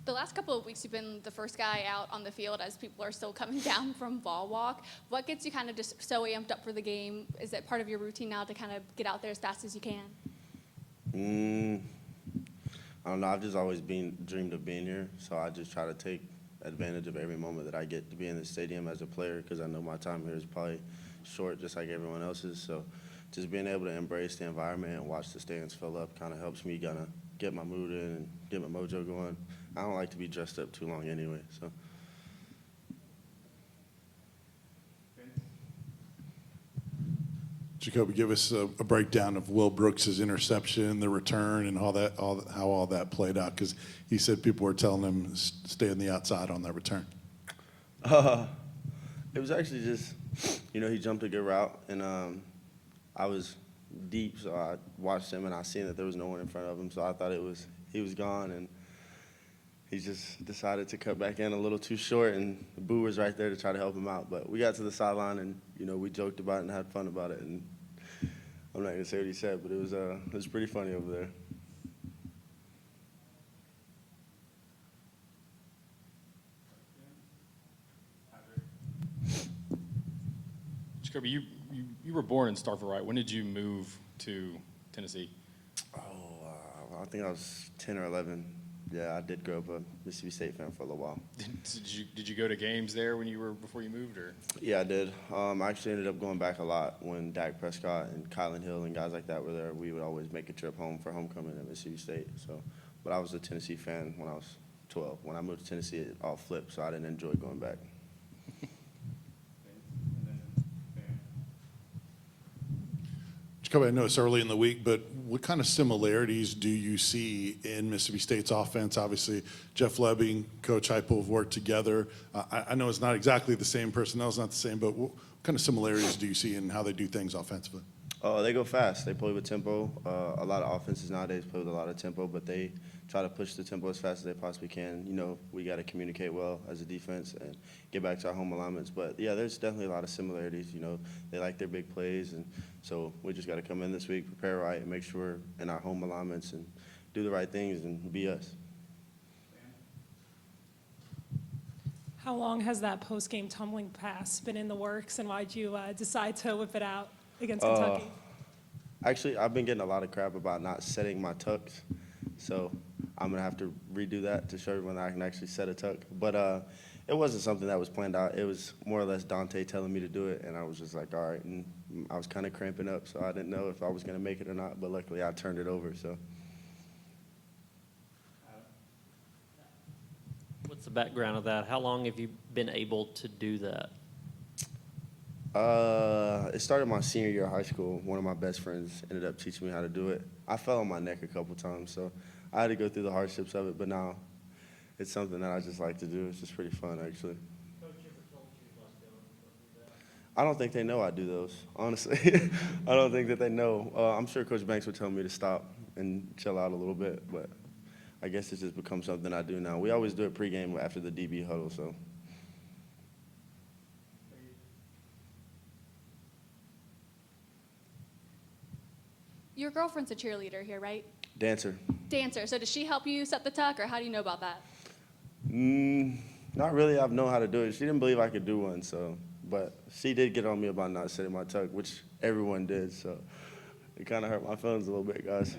The last couple of weeks, you've been the first guy out on the field as people are still coming down from ball walk. What gets you kind of just so amped up for the game? Is it part of your routine now to kind of get out there as fast as you can? I don't know. I've just always dreamed of being here, so I just try to take advantage of every moment that I get to be in the stadium as a player, because I know my time here is probably short, just like everyone else's. So just being able to embrace the environment and watch the stands fill up kind of helps me kind of get my mood in and get my mojo going. I don't like to be dressed up too long anyway, so. Jakobe, give us a breakdown of Will Brooks' interception, the return, and how all that played out, because he said people were telling him to stay on the outside on that return. It was actually just, he jumped a good route, and I was deep, so I watched him, and I seen that there was no one in front of him, so I thought he was gone, and he just decided to cut back in a little too short, and Boo was right there to try to help him out. But we got to the sideline, and we joked about it and had fun about it. And I'm not gonna say what he said, but it was pretty funny over there. Jakobe, you were born in Starkville, right? When did you move to Tennessee? I think I was 10 or 11. Yeah, I did grow up a Mississippi State fan for a little while. Did you go to games there before you moved, or? Yeah, I did. I actually ended up going back a lot when Dak Prescott and Kylan Hill and guys like that were there. We would always make a trip home for homecoming at Mississippi State. But I was a Tennessee fan when I was 12. When I moved to Tennessee, it all flipped, so I didn't enjoy going back. Jakobe, I know it's early in the week, but what kind of similarities do you see in Mississippi State's offense? Obviously, Jeff Lebby, Coach Heupel have worked together. I know it's not exactly the same, personnel is not the same, but what kind of similarities do you see in how they do things offensively? They go fast. They play with tempo. A lot of offenses nowadays play with a lot of tempo, but they try to push the tempo as fast as they possibly can. We got to communicate well as a defense and get back to our home alignments. But, yeah, there's definitely a lot of similarities. They like their big plays, and so we just got to come in this week, prepare right, and make sure we're in our home alignments and do the right things and be us. How long has that post-game tumbling pass been in the works, and why'd you decide to whip it out against Kentucky? Actually, I've been getting a lot of crap about not setting my tucks, so I'm going to have to redo that to show everyone that I can actually set a tuck. But it wasn't something that was planned out. It was more or less Dante telling me to do it, and I was just like, all right. And I was kind of cramping up, so I didn't know if I was going to make it or not, but luckily I turned it over. So. What's the background of that? How long have you been able to do that? It started my senior year of high school. One of my best friends ended up teaching me how to do it. I fell on my neck a couple times, so I had to go through the hardships of it, but now it's something that I just like to do. It's just pretty fun, actually. I don't think they know I do those, honestly. I don't think that they know. I'm sure Coach Banks would tell me to stop and chill out a little bit, but I guess it's just become something I do now. We always do it pregame after the DB huddle, so. Your girlfriend's a cheerleader here, right? Dancer. Dancer. So does she help you set the tuck, or how do you know about that? Not really. I've known how to do it. She didn't believe I could do one, but she did get on me about not setting my tuck, which everyone did, so it kind of hurt my feelings a little bit, guys.